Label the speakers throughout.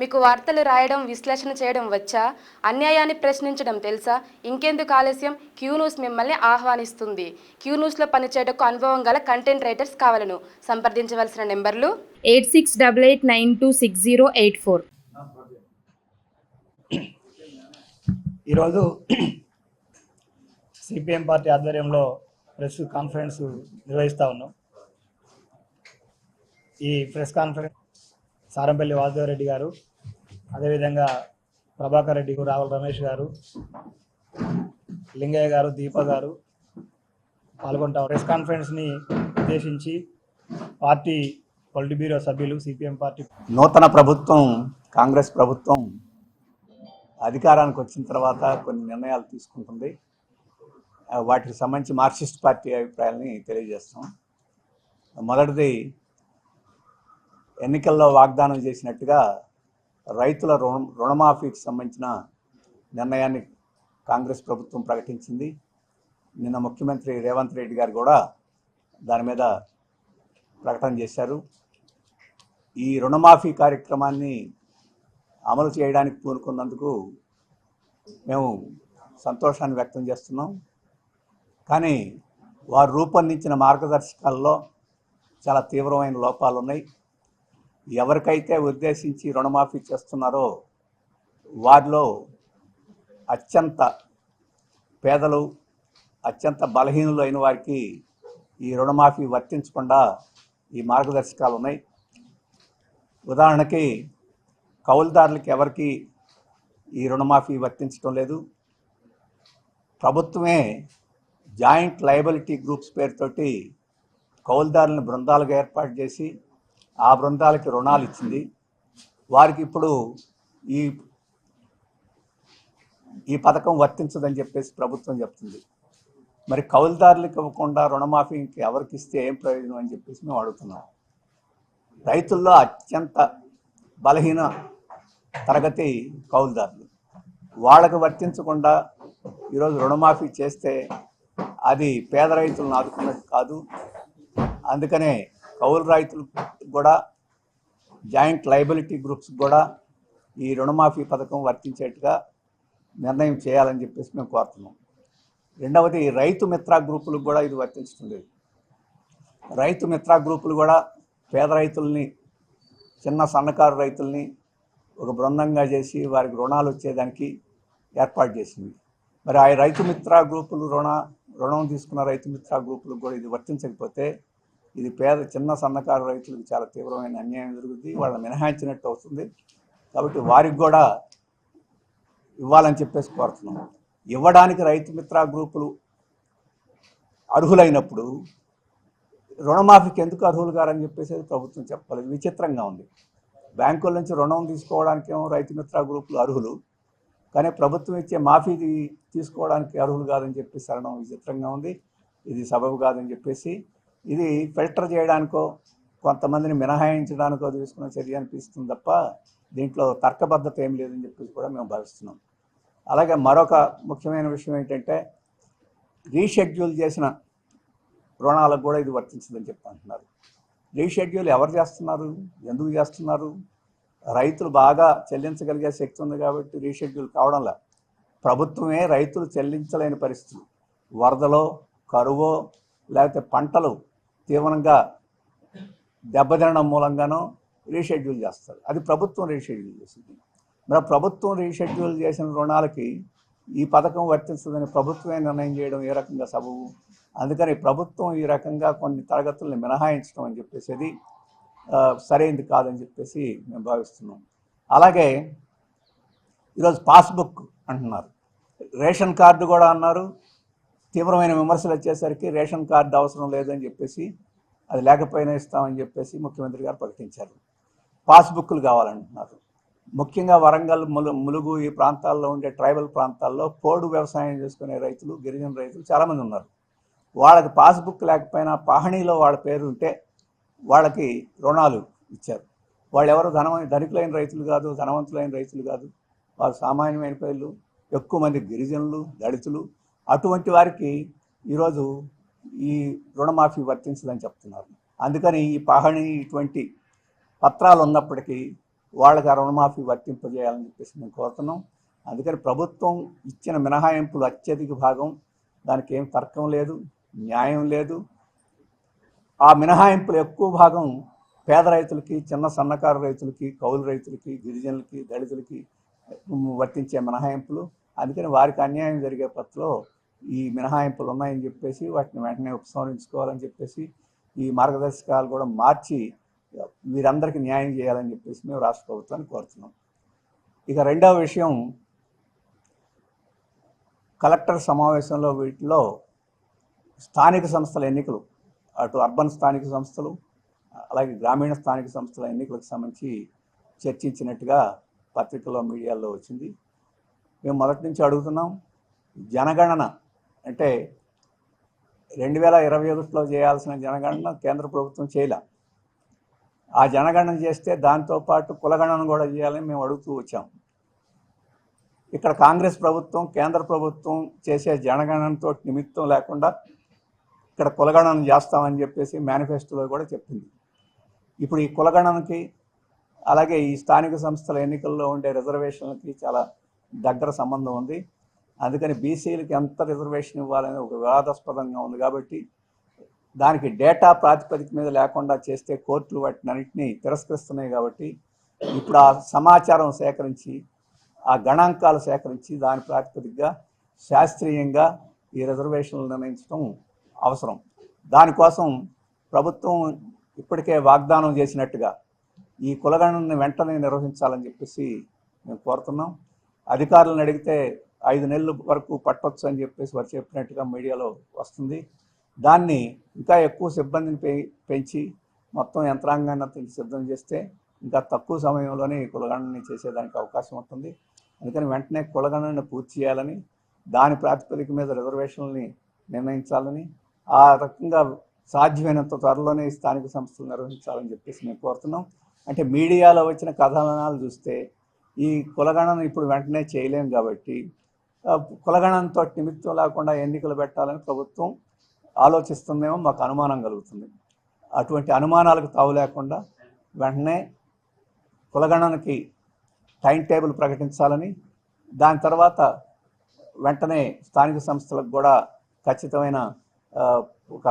Speaker 1: మీకు వార్తలు రాయడం, విశ్లేషణ చేయడం వచ్చా? అన్యాయాన్ని ప్రశ్నించడం తెలుసా? ఇంకెందుకు ఆలస్యం? క్యూ న్యూస్ మిమ్మల్ని ఆహ్వానిస్తుంది. క్యూ న్యూస్లో పనిచేయటకు అనుభవం గల కంటెంట్ రైటర్స్ కావాలను. సంప్రదించవలసిన నెంబర్లు 8688926084.
Speaker 2: ఈరోజు సిపిఎం పార్టీ ఆధ్వర్యంలో ప్రెస్ కాన్ఫరెన్స్ నిర్వహిస్తూ ఉన్నాం. ఈ ప్రెస్ కాన్ఫరెన్స్ సారంపల్లి వాసుదేవరెడ్డి గారు, అదేవిధంగా ప్రభాకర్ రెడ్డి, రావుల రమేష్ గారు, లింగయ్య గారు, దీప గారు పాల్గొంటాం. ప్రెస్ కాన్ఫరెన్స్ని ఉద్దేశించి పార్టీ పొలిట్ బ్యూరో సభ్యులు, సిపిఎం పార్టీ
Speaker 3: నూతన ప్రభుత్వం, కాంగ్రెస్ ప్రభుత్వం అధికారానికి వచ్చిన తర్వాత కొన్ని నిర్ణయాలు తీసుకుంటుంది. వాటికి సంబంధించి మార్క్సిస్ట్ పార్టీ అభిప్రాయాలని తెలియజేస్తాం. మొదటిది, ఎన్నికల్లో వాగ్దానం చేసినట్టుగా రైతుల రుణమాఫీకి సంబంధించిన నిర్ణయాన్ని కాంగ్రెస్ ప్రభుత్వం ప్రకటించింది. నిన్న ముఖ్యమంత్రి రేవంత్ రెడ్డి గారు కూడా దాని మీద ప్రకటన చేశారు. ఈ రుణమాఫీ కార్యక్రమాన్ని అమలు చేయడానికి పూనుకున్నందుకు మేము సంతోషాన్ని వ్యక్తం చేస్తున్నాం. కానీ వారు రూపొందించిన మార్గదర్శకాల్లో చాలా తీవ్రమైన లోపాలు ఉన్నాయి. ఎవరికైతే ఉద్దేశించి రుణమాఫీ చేస్తున్నారో వారిలో అత్యంత పేదలు, అత్యంత బలహీనులు అయిన వారికి ఈ రుణమాఫీ వర్తించకుండా ఈ మార్గదర్శకాలు ఉన్నాయి. ఉదాహరణకి కౌలుదారులకి ఎవరికి ఈ రుణమాఫీ వర్తించడం లేదు. ప్రభుత్వమే జాయింట్ లయబిలిటీ గ్రూప్స్ పేరుతోటి కౌలుదారులను బృందాలుగా ఏర్పాటు చేసి ఆ బృందాలకి రుణాలు ఇచ్చింది. వారికి ఇప్పుడు ఈ పథకం వర్తించదని చెప్పేసి ప్రభుత్వం చెప్తుంది. మరి కౌలుదారులకు ఇవ్వకుండా రుణమాఫీకి ఎవరికి ఇస్తే ఏం ప్రయోజనం అని చెప్పేసి మేము అడుగుతున్నాం. రైతుల్లో అత్యంత బలహీన తరగతి కౌలుదారులు, వాళ్ళకు వర్తించకుండా ఈరోజు రుణమాఫీ చేస్తే అది పేద రైతులను ఆదుకున్నట్టు కాదు. అందుకనే కౌలు రైతులు కూడా, జాయింట్ లయబిలిటీ గ్రూప్స్ కూడా ఈ రుణమాఫీ పథకం వర్తించేట్టుగా నిర్ణయం చేయాలని చెప్పేసి మేము కోరుతున్నాం. రెండవది, రైతు మిత్ర గ్రూపులకు కూడా ఇది వర్తించడం లేదు. రైతు మిత్ర గ్రూపులు కూడా పేద రైతుల్ని, చిన్న సన్నకారు రైతుల్ని ఒక బృందంగా చేసి వారికి రుణాలు వచ్చేదానికి ఏర్పాటు చేసింది. మరి ఆ రైతు మిత్ర గ్రూపులు రుణం తీసుకున్న రైతు మిత్ర గ్రూపులకు కూడా ఇది వర్తించకపోతే ఇది చిన్న సన్నకారు రైతులకు చాలా తీవ్రమైన అన్యాయం జరుగుతుంది. వాళ్ళని మినహాయించినట్టు అవుతుంది. కాబట్టి వారికి కూడా ఇవ్వాలని చెప్పేసి కోరుతున్నాం. ఇవ్వడానికి రైతు మిత్ర గ్రూపులు అర్హులైనప్పుడు రుణమాఫీకి ఎందుకు అర్హులు కారని చెప్పేసి ప్రభుత్వం చెప్పలేదు. విచిత్రంగా ఉంది. బ్యాంకుల నుంచి రుణం తీసుకోవడానికి ఏమో రైతు మిత్ర గ్రూపులు అర్హులు, కానీ ప్రభుత్వం ఇచ్చే మాఫీ తీసుకోవడానికి అర్హులు కాదని చెప్పేసి అనడం విచిత్రంగా ఉంది. ఇది సబబు కాదని చెప్పేసి, ఇది ఫిల్టర్ చేయడానికో కొంతమందిని మినహాయించడానికో తీసుకున్న చర్య అనిపిస్తుంది తప్ప దీంట్లో తర్కబద్ధత ఏం లేదని చెప్పేసి కూడా మేము భావిస్తున్నాం. అలాగే మరొక ముఖ్యమైన విషయం ఏంటంటే, రీషెడ్యూల్ చేసిన రుణాలకు కూడా ఇది వర్తించదని చెప్పి అంటున్నారు. రీషెడ్యూల్ ఎవరు చేస్తున్నారు, ఎందుకు చేస్తున్నారు? రైతులు బాగా చెల్లించగలిగే శక్తి ఉంది కాబట్టి రీషెడ్యూల్ కావడంలా. ప్రభుత్వమే రైతులు చెల్లించలేని పరిస్థితులు, వరదలో, కరువో, లేకపోతే పంటలు తీవ్రంగా దెబ్బతినడం మూలంగానో రీషెడ్యూల్ చేస్తారు. అది ప్రభుత్వం రీషెడ్యూల్ చేసింది. మరి ప్రభుత్వం రీషెడ్యూల్ చేసిన రుణాలకి ఈ పథకం వర్తిస్తుందని ప్రభుత్వమే నిర్ణయం చేయడం ఏ రకంగా సబబు? అందుకని ప్రభుత్వం ఈ రకంగా కొన్ని తరగతుల్ని మినహాయించడం అని చెప్పేసి అది సరైనది కాదని చెప్పేసి మేము భావిస్తున్నాం. అలాగే ఈరోజు పాస్బుక్ అంటున్నారు, రేషన్ కార్డు కూడా అన్నారు. తీవ్రమైన విమర్శలు వచ్చేసరికి రేషన్ కార్డు అవసరం లేదని చెప్పేసి, అది లేకపోయినా ఇస్తామని చెప్పేసి ముఖ్యమంత్రి గారు ప్రకటించారు. పాస్బుక్లు కావాలంటున్నారు. ముఖ్యంగా వరంగల్, ములుగు ఈ ప్రాంతాల్లో ఉండే ట్రైబల్ ప్రాంతాల్లో పోడు వ్యవసాయం చేసుకునే రైతులు, గిరిజన రైతులు చాలామంది ఉన్నారు. వాళ్ళకి పాస్బుక్ లేకపోయినా పహణీలో వాళ్ళ పేరు ఉంటే వాళ్ళకి రుణాలు ఇచ్చారు. వాళ్ళు ఎవరు ధనికులైన రైతులు కాదు, ధనవంతులైన రైతులు కాదు, వారు సామాన్యమైన పేర్లు. ఎక్కువ మంది గిరిజనులు, దళితులు. అటువంటి వారికి ఈరోజు ఈ రుణమాఫీ వర్తించదని చెప్తున్నారు. అందుకని ఈ పహణి ఇటువంటి పత్రాలు ఉన్నప్పటికీ వాళ్ళకి ఆ రుణమాఫీ వర్తింపజేయాలని చెప్పేసి మేము కోరుతున్నాం. అందుకని ప్రభుత్వం ఇచ్చిన మినహాయింపులు అత్యధిక భాగం, దానికి ఏం తర్కం లేదు, న్యాయం లేదు. ఆ మినహాయింపులు ఎక్కువ భాగం పేద రైతులకి, చిన్న సన్నకారు రైతులకి, కౌలు రైతులకి, గిరిజనులకి, దళితులకి వర్తించే మినహాయింపులు. అందుకని వారికి అన్యాయం జరిగే పత్రలో ఈ మినహాయింపులు ఉన్నాయని చెప్పేసి వాటిని వెంటనే ఉపసంహరించుకోవాలని చెప్పేసి ఈ మార్గదర్శకాలు కూడా మార్చి వీరందరికీ న్యాయం చేయాలని చెప్పేసి మేము రాష్ట్ర ప్రభుత్వాన్ని కోరుతున్నాం. ఇక రెండవ విషయం, కలెక్టర్ సమావేశంలో వీటిలో స్థానిక సంస్థల ఎన్నికలు, అటు అర్బన్ స్థానిక సంస్థలు అలాగే గ్రామీణ స్థానిక సంస్థల ఎన్నికలకు సంబంధించి చర్చించినట్టుగా పత్రికల్లో, మీడియాల్లో వచ్చింది. మేము మొదటి నుంచి అడుగుతున్నాం, జనగణన అంటే 2021లో చేయాల్సిన జనగణన కేంద్ర ప్రభుత్వం చేయలే. ఆ జనగణన చేస్తే దాంతోపాటు కులగణన కూడా చేయాలని మేము అడుగుతూ వచ్చాం. ఇక్కడ కాంగ్రెస్ ప్రభుత్వం, కేంద్ర ప్రభుత్వం చేసే జనగణనతో నిమిత్తం లేకుండా ఇక్కడ కులగణన చేస్తామని చెప్పేసి మేనిఫెస్టోలో కూడా చెప్పింది. ఇప్పుడు ఈ కులగణనకి అలాగే ఈ స్థానిక సంస్థల ఎన్నికల్లో ఉండే రిజర్వేషన్లకి చాలా దగ్గర సంబంధం ఉంది. అందుకని బీసీలకి ఎంత రిజర్వేషన్ ఇవ్వాలని ఒక వివాదాస్పదంగా ఉంది. కాబట్టి దానికి డేటా ప్రాతిపదిక మీద లేకుండా చేస్తే కోర్టులు వాటిని అన్నింటినీ తిరస్కరిస్తున్నాయి. కాబట్టి ఇప్పుడు ఆ సమాచారం సేకరించి, ఆ గణాంకాలు సేకరించి దాని ప్రాతిపదికగా శాస్త్రీయంగా ఈ రిజర్వేషన్లు నిర్ణయించడం అవసరం. దానికోసం ప్రభుత్వం ఇప్పటికే వాగ్దానం చేసినట్టుగా ఈ కులగణనని వెంటనే నిర్వహించాలని చెప్పేసి మేము కోరుతున్నాం. అధికారులను అడిగితే 5 నెలల వరకు పట్టొచ్చు అని చెప్పేసి వారు చెప్పినట్టుగా మీడియాలో వస్తుంది. దాన్ని ఇంకా ఎక్కువ సిబ్బందిని పెంచి మొత్తం యంత్రాంగాన్ని సిద్ధం చేస్తే ఇంకా తక్కువ సమయంలోనే ఈ కులగణనని చేసేదానికి అవకాశం ఉంటుంది. అందుకని వెంటనే కులగణనని పూర్తి చేయాలని, దాని ప్రాతిపదిక మీద రిజర్వేషన్లని నిర్ణయించాలని, ఆ రకంగా సాధ్యమైనంత త్వరలోనే స్థానిక సంస్థలు నిర్వహించాలని చెప్పేసి మేము కోరుతున్నాం. అంటే మీడియాలో వచ్చిన కథనాలు చూస్తే ఈ కులగణన ఇప్పుడు వెంటనే చేయలేం కాబట్టి కులగణనతో నిమిత్తం లేకుండా ఎన్నికలు పెట్టాలని ప్రభుత్వం ఆలోచిస్తుందేమో మాకు అనుమానం కలుగుతుంది. అటువంటి అనుమానాలకు తావు లేకుండా వెంటనే కులగణనకి టైం టేబుల్ ప్రకటించాలని, దాని తర్వాత వెంటనే స్థానిక సంస్థలకు కూడా ఖచ్చితమైన ఒక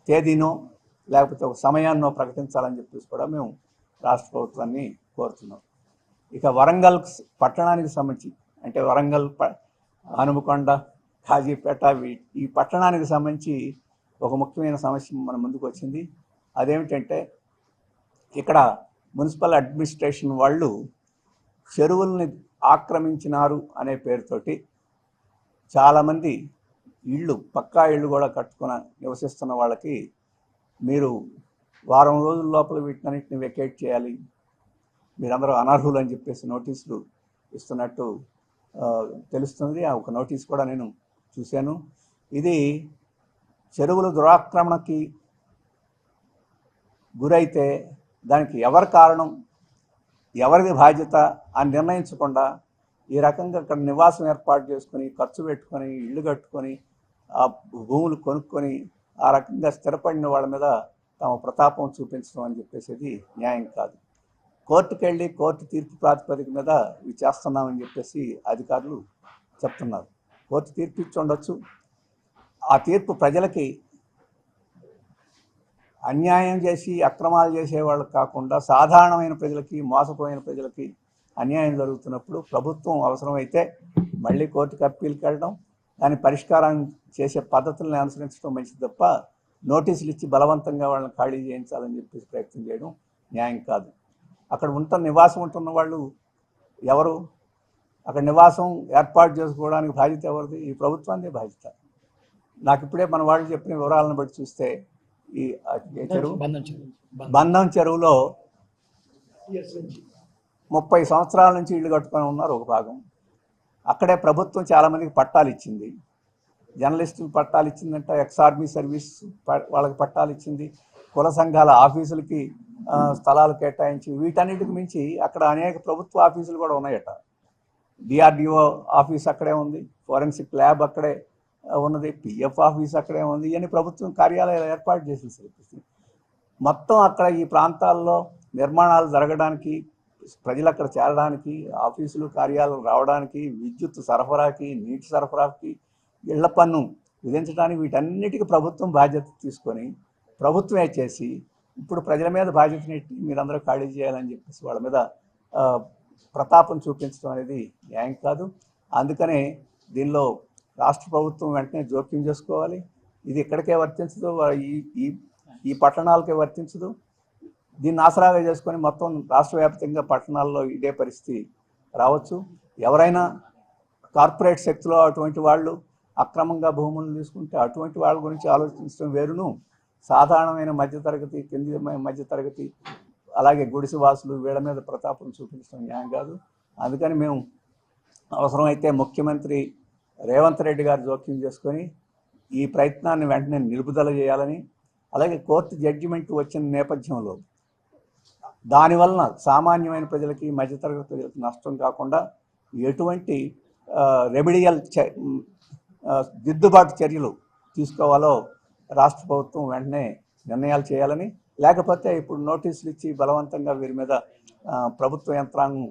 Speaker 3: తేదీనో లేకపోతే ఒక సమయాన్నో ప్రకటించాలని చెప్పేసి కూడా మేము రాష్ట్ర ప్రభుత్వాన్ని కోరుతున్నాం. ఇక వరంగల్ పట్టణానికి సంబంధించి, అంటే వరంగల్, హనుమకొండ, కాజీపేట ఈ పట్టణానికి సంబంధించి ఒక ముఖ్యమైన సమస్య మన ముందుకు వచ్చింది. అదేమిటంటే ఇక్కడ మున్సిపల్ అడ్మినిస్ట్రేషన్ వాళ్ళు చెరువుల్ని ఆక్రమించినారు అనే పేరుతోటి చాలామంది ఇళ్ళు, పక్కా ఇళ్ళు కూడా కట్టుకుని నివసిస్తున్న వాళ్ళకి మీరు వారం రోజుల లోపల వీటినన్నింటిని వెకేట్ చేయాలి, మీరందరూ అనర్హులు అని చెప్పేసి నోటీసులు ఇస్తున్నట్టు తెలుస్తుంది. ఆ ఒక నోటీస్ కూడా నేను చూశాను. ఇది చెరువుల దురాక్రమణకి గురైతే దానికి ఎవరి కారణం, ఎవరిది బాధ్యత అని నిర్ణయించకుండా ఈ రకంగా అక్కడ నివాసం ఏర్పాటు చేసుకొని, ఖర్చు పెట్టుకొని, ఇళ్ళు కట్టుకొని, ఆ భూములు కొనుక్కొని ఆ రకంగా స్థిరపడిన వాళ్ళ మీద తమ ప్రతాపం చూపించడం అని చెప్పేసి న్యాయం కాదు. కోర్టుకు వెళ్ళి కోర్టు తీర్పు ప్రాతిపదిక మీద ఇవి చేస్తున్నామని చెప్పేసి అధికారులు చెప్తున్నారు. కోర్టు తీర్పు ఇచ్చి ఉండొచ్చు. ఆ తీర్పు ప్రజలకి, అన్యాయం చేసి అక్రమాలు చేసేవాళ్ళకి కాకుండా సాధారణమైన ప్రజలకి, మోసపోయిన ప్రజలకి అన్యాయం జరుగుతున్నప్పుడు ప్రభుత్వం అవసరమైతే మళ్ళీ కోర్టుకు అప్పీల్కి వెళ్ళడం, దాని పరిష్కారం చేసే పద్ధతులను అనుసరించడం మంచిది తప్ప నోటీసులు ఇచ్చి బలవంతంగా వాళ్ళని ఖాళీ చేయించాలని చెప్పేసి ప్రయత్నం చేయడం న్యాయం కాదు. అక్కడ నివాసం ఉంటున్న వాళ్ళు ఎవరు, అక్కడ నివాసం ఏర్పాటు చేసుకోవడానికి బాధ్యత ఎవరిది? ఈ ప్రభుత్వాన్ని బాధ్యత. నాకు ఇప్పుడే మన వాళ్ళు చెప్పిన వివరాలను బట్టి చూస్తే ఈ చెరువు, బంధం చెరువులో 30 సంవత్సరాల నుంచి ఇళ్ళు కట్టుకొని ఉన్నారు ఒక భాగం. అక్కడే ప్రభుత్వం చాలామందికి పట్టాలు ఇచ్చింది. జర్నలిస్టులకు పట్టాలు ఇచ్చిందంట, ఎక్స్-ఆర్మీ సర్వీస్ వాళ్ళకి పట్టాలు ఇచ్చింది, కుల సంఘాల ఆఫీసులకి స్థలాలు కేటాయించి, వీటన్నిటికి మించి అక్కడ అనేక ప్రభుత్వ ఆఫీసులు కూడా ఉన్నాయట. డిఆర్డిఓ ఆఫీస్ అక్కడే ఉంది, ఫోరెన్సిక్ ల్యాబ్ అక్కడే ఉన్నది, పిఎఫ్ ఆఫీస్ అక్కడే ఉంది. ఇవన్నీ ప్రభుత్వం కార్యాలయాలు ఏర్పాటు చేసేసి మొత్తం అక్కడ ఈ ప్రాంతాల్లో నిర్మాణాలు జరగడానికి, ప్రజలు అక్కడ చేరడానికి, ఆఫీసులు కార్యాలయాలు రావడానికి, విద్యుత్ సరఫరాకి, నీటి సరఫరాకి, ఇళ్ల పన్ను విధించడానికి వీటన్నిటికీ ప్రభుత్వం బాధ్యత తీసుకొని ప్రభుత్వమే చేసి ఇప్పుడు ప్రజల మీద బాధ్యత నెట్టి మీరందరూ ఖాళీ చేయాలని చెప్పేసి వాళ్ళ మీద ప్రతాపం చూపించడం అనేది న్యాయం కాదు. అందుకనే దీనిలో రాష్ట్ర ప్రభుత్వం వెంటనే జోక్యం చేసుకోవాలి. ఇది ఇక్కడికే వర్తించదు, ఈ పట్టణాలకే వర్తించదు. దీన్ని ఆసరాగా చేసుకొని మొత్తం రాష్ట్ర వ్యాప్తంగా పట్టణాల్లో ఇదే పరిస్థితి రావచ్చు. ఎవరైనా కార్పొరేట్ శక్తిలో అటువంటి వాళ్ళు అక్రమంగా భూములను తీసుకుంటే అటువంటి వాళ్ళ గురించి ఆలోచించడం వేరును, సాధారణమైన మధ్యతరగతి, కింది మధ్యతరగతి, అలాగే గుడిసెవాసులు వీళ్ళ మీద ప్రతాపం చూపించడం న్యాయం కాదు. అందుకని మేము అవసరమైతే ముఖ్యమంత్రి రేవంత్ రెడ్డి గారు జోక్యం చేసుకొని ఈ ప్రయత్నాన్ని వెంటనే నిలుపుదల చేయాలని, అలాగే కోర్టు జడ్జిమెంట్ వచ్చిన నేపథ్యంలో దానివలన సామాన్యమైన ప్రజలకి, మధ్యతరగతి ప్రజలకి నష్టం కాకుండా ఎటువంటి రెమిడియల్ దిద్దుబాటు చర్యలు తీసుకోవాలో రాష్ట్ర ప్రభుత్వం వెంటనే నిర్ణయాలు చేయాలని, లేకపోతే ఇప్పుడు నోటీసులు ఇచ్చి బలవంతంగా వీరి మీద ప్రభుత్వ యంత్రాంగం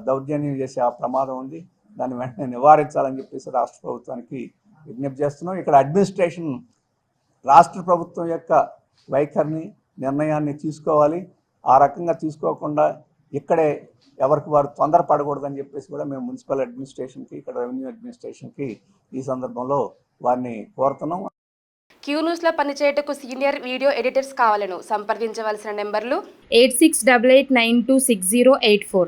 Speaker 3: దౌర్జన్యం చేసే ఆ ప్రమాదం ఉంది. దాన్ని వెంటనే నివారించాలని చెప్పేసి రాష్ట్ర ప్రభుత్వానికి విజ్ఞప్తి చేస్తున్నాం. ఇక్కడ అడ్మినిస్ట్రేషన్ రాష్ట్ర ప్రభుత్వం యొక్క వైఖరిని, నిర్ణయాన్ని తీసుకోవాలి. ఆ రకంగా తీసుకోకుండా ఇక్కడే ఎవరికి వారు తొందరపడకూడదని చెప్పేసి కూడా మేము మున్సిపల్ అడ్మినిస్ట్రేషన్కి, ఇక్కడ రెవెన్యూ అడ్మినిస్ట్రేషన్కి ఈ సందర్భంలో వారిని కోరుతున్నాం.
Speaker 1: క్యూ న్యూస్లో పనిచేయటకు సీనియర్ వీడియో ఎడిటర్స్ కావాలను సంప్రదించవలసిన నెంబర్లు
Speaker 4: 8688926084.